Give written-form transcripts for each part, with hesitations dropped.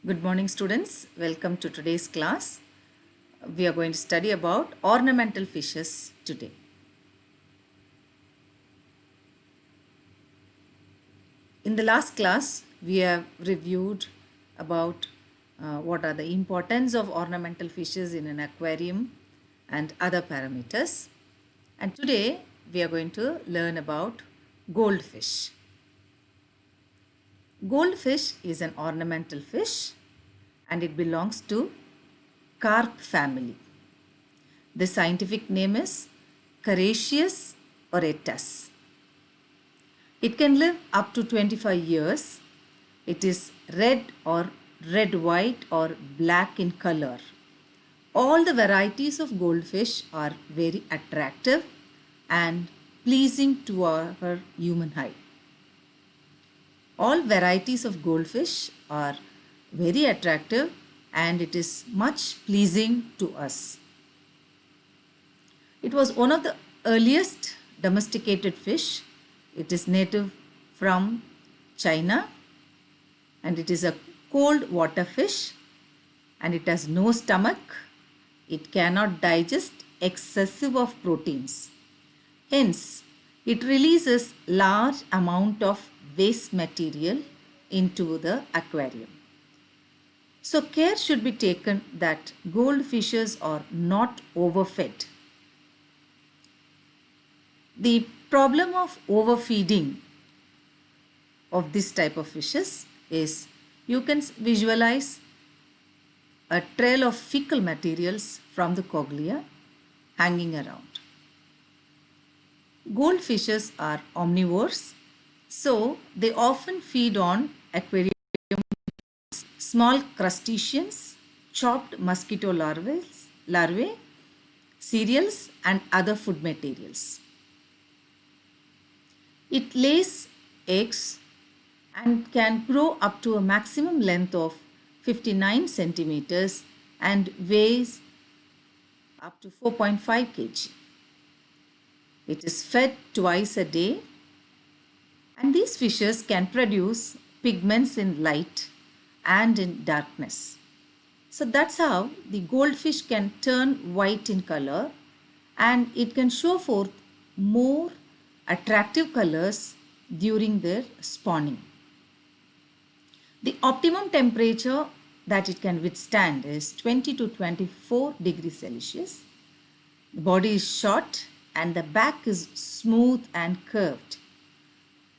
Good morning, students. Welcome to today's class. We are going to study about ornamental fishes today. In the last class, we have reviewed about what are the importance of ornamental fishes in an aquarium and other parameters. And today, we are going to learn about goldfish. Goldfish is an ornamental fish and it belongs to carp family. The scientific name is Carassius auratus. It can live up to 25 years. It is red or red-white or black in color. All the varieties of goldfish are very attractive and pleasing to our human eye. All varieties of goldfish are very attractive and it is much pleasing to us. It was one of the earliest domesticated fish. It is native from China and it is a cold water fish and it has no stomach. It cannot digest excessive of proteins. Hence, it releases large amount of waste material into the aquarium. So care should be taken that goldfishes are not overfed. The problem of overfeeding of this type of fishes is you can visualize a trail of fecal materials from the cochlea hanging around. Goldfishes are omnivores, so they often feed on aquarium small crustaceans, chopped mosquito larvae, cereals and other food materials. It lays eggs and can grow up to a maximum length of 59 centimeters and weighs up to 4.5 kg. It is fed twice a day and these fishes can produce pigments in light and in darkness. So that's how the goldfish can turn white in color and it can show forth more attractive colors during their spawning. The optimum temperature that it can withstand is 20 to 24 degrees Celsius. The body is short and the back is smooth and curved.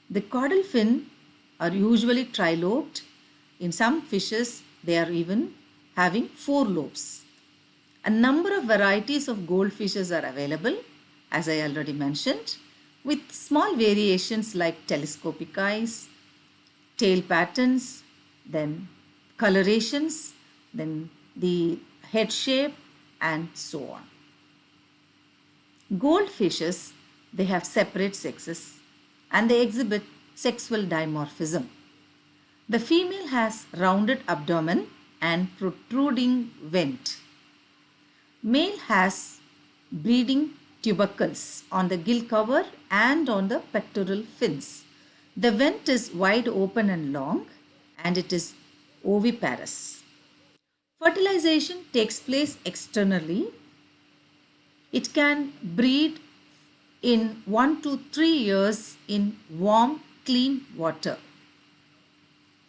The caudal fin are usually trilobed. In some fishes, they are even having 4 lobes. A number of varieties of goldfishes are available, as I already mentioned, with small variations like telescopic eyes, tail patterns, then colorations, then the head shape and so on. Goldfishes, they have separate sexes and they exhibit sexual dimorphism. The female has rounded abdomen and protruding vent. Male has breeding tubercles on the gill cover and on the pectoral fins. The vent is wide open and long and it is oviparous. Fertilization takes place externally. It can breed in 1 to 3 years in warm, clean water.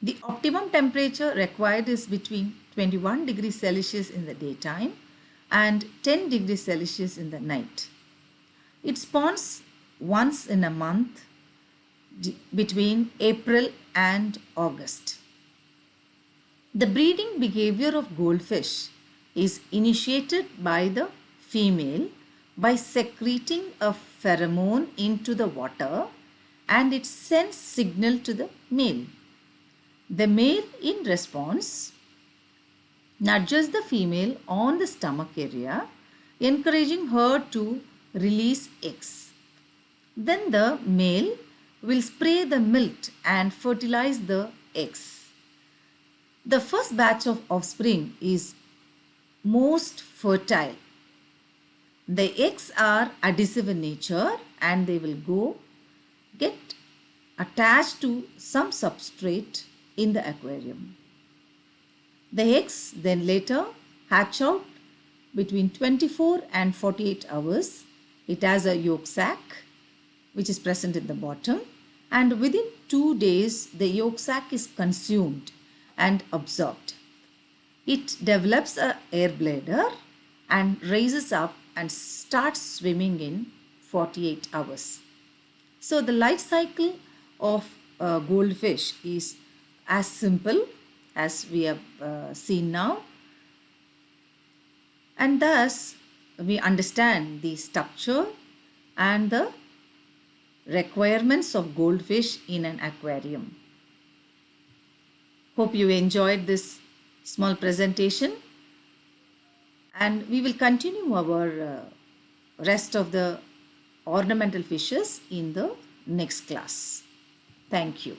The optimum temperature required is between 21 degrees Celsius in the daytime and 10 degrees Celsius in the night. It spawns once in a month between April and August. The breeding behavior of goldfish is initiated by the female by secreting a pheromone into the water and it sends signal to the male. The male in response nudges the female on the stomach area, encouraging her to release eggs. Then the male will spray the milk and fertilize the eggs. The first batch of offspring is most fertile. The eggs are adhesive in nature and they will get attached to some substrate in the aquarium. The eggs then later hatch out between 24 and 48 hours. It has a yolk sac which is present in the bottom, and within 2 days the yolk sac is consumed and absorbed. It develops a air bladder and raises up and starts swimming in 48 hours. So the life cycle of a goldfish is as simple as we have seen now, and thus we understand the structure and the requirements of goldfish in an aquarium. Hope you enjoyed this small presentation, and we will continue our rest of the ornamental fishes in the next class. Thank you.